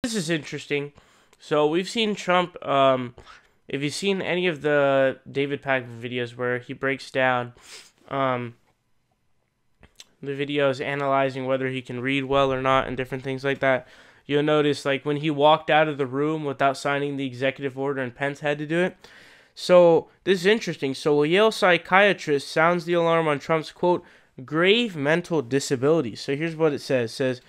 This is interesting. So we've seen Trump. If you've seen any of the David Pack videos where he breaks down um, the videos analyzing whether he can read well or not and different things like that, you'll notice like when he walked out of the room without signing the executive order and Pence had to do it. So this is interesting. So a Yale psychiatrist sounds the alarm on Trump's, quote, grave mental disabilities. So here's what it says. It says,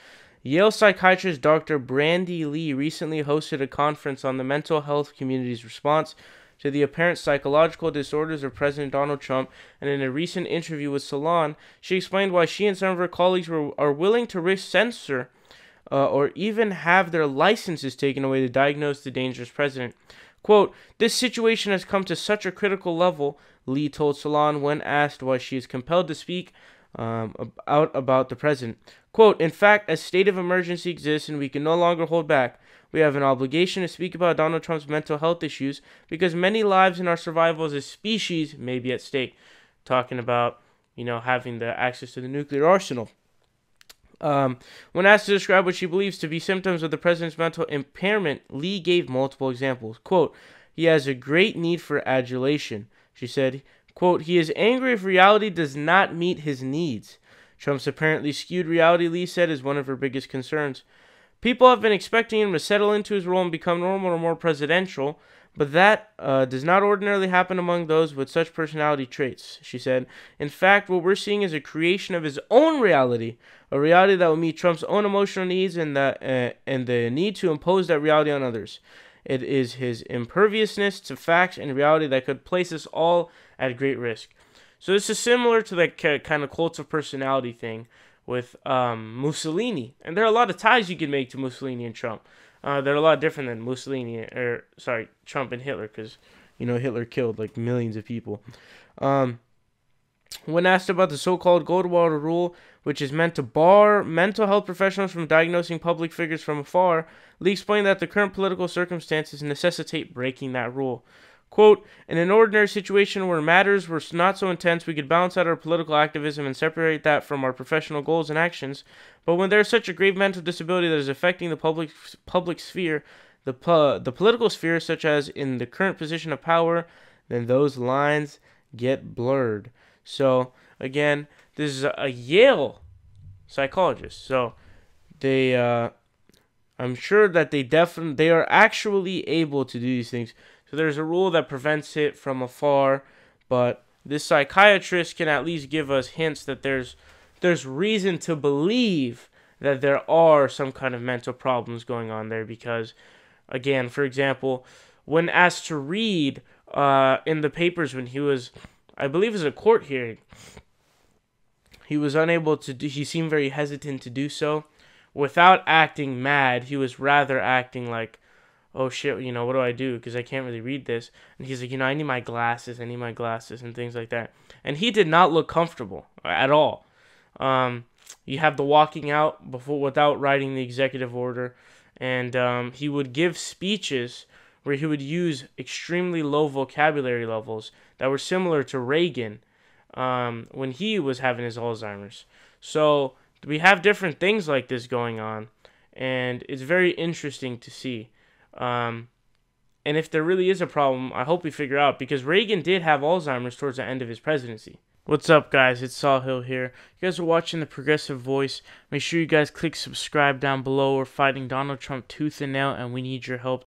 Yale psychiatrist Dr. Brandy Lee recently hosted a conference on the mental health community's response to the apparent psychological disorders of President Donald Trump, and in a recent interview with Salon, she explained why she and some of her colleagues are willing to risk censor or even have their licenses taken away to diagnose the dangerous president. Quote, this situation has come to such a critical level, Lee told Salon when asked why she is compelled to speak out about the president. Quote, in fact, a state of emergency exists and we can no longer hold back. We have an obligation to speak about Donald Trump's mental health issues because many lives and our survival as a species may be at stake. Talking about, having the access to the nuclear arsenal. When asked to describe what she believes to be symptoms of the president's mental impairment, Lee gave multiple examples. Quote, he has a great need for adulation. She said, quote, he is angry if reality does not meet his needs. Trump's apparently skewed reality, Lee said, is one of her biggest concerns. People have been expecting him to settle into his role and become normal or more presidential, but that does not ordinarily happen among those with such personality traits, she said. In fact, what we're seeing is a creation of his own reality, a reality that will meet Trump's own emotional needs and the need to impose that reality on others. It is his imperviousness to facts and reality that could place us all at great risk. So this is similar to that kind of cult of personality thing with Mussolini. And there are a lot of ties you can make to Mussolini and Trump. They're a lot different than Trump and Hitler, because, Hitler killed like millions of people. When asked about the so-called Goldwater Rule, which is meant to bar mental health professionals from diagnosing public figures from afar, Lee explained that the current political circumstances necessitate breaking that rule. Quote, in an ordinary situation where matters were not so intense, we could balance out our political activism and separate that from our professional goals and actions. But when there is such a grave mental disability that is affecting the public sphere, the political sphere, such as in the current position of power, then those lines get blurred. So, again, this is a Yale psychologist. So, I'm sure that they are actually able to do these things. So there's a rule that prevents it from afar, but this psychiatrist can at least give us hints that there's reason to believe that there are some kind of mental problems going on there because, again, for example, when asked to read in the papers when he was, I believe it was a court hearing, he was unable to do, he seemed very hesitant to do so. Without acting mad, he was rather acting like, oh shit, what do I do? Because I can't really read this. And he's like, I need my glasses, and things like that. And he did not look comfortable at all. You have the walking out without writing the executive order. And he would give speeches where he would use extremely low vocabulary levels that were similar to Reagan when he was having his Alzheimer's. So we have different things like this going on. And it's very interesting to see. And if there really is a problem, I hope we figure out, because Reagan did have Alzheimer's towards the end of his presidency. What's up, guys? It's Saul Hill here. You guys are watching The Progressive Voice. Make sure you guys click subscribe down below. We're fighting Donald Trump tooth and nail, and we need your help.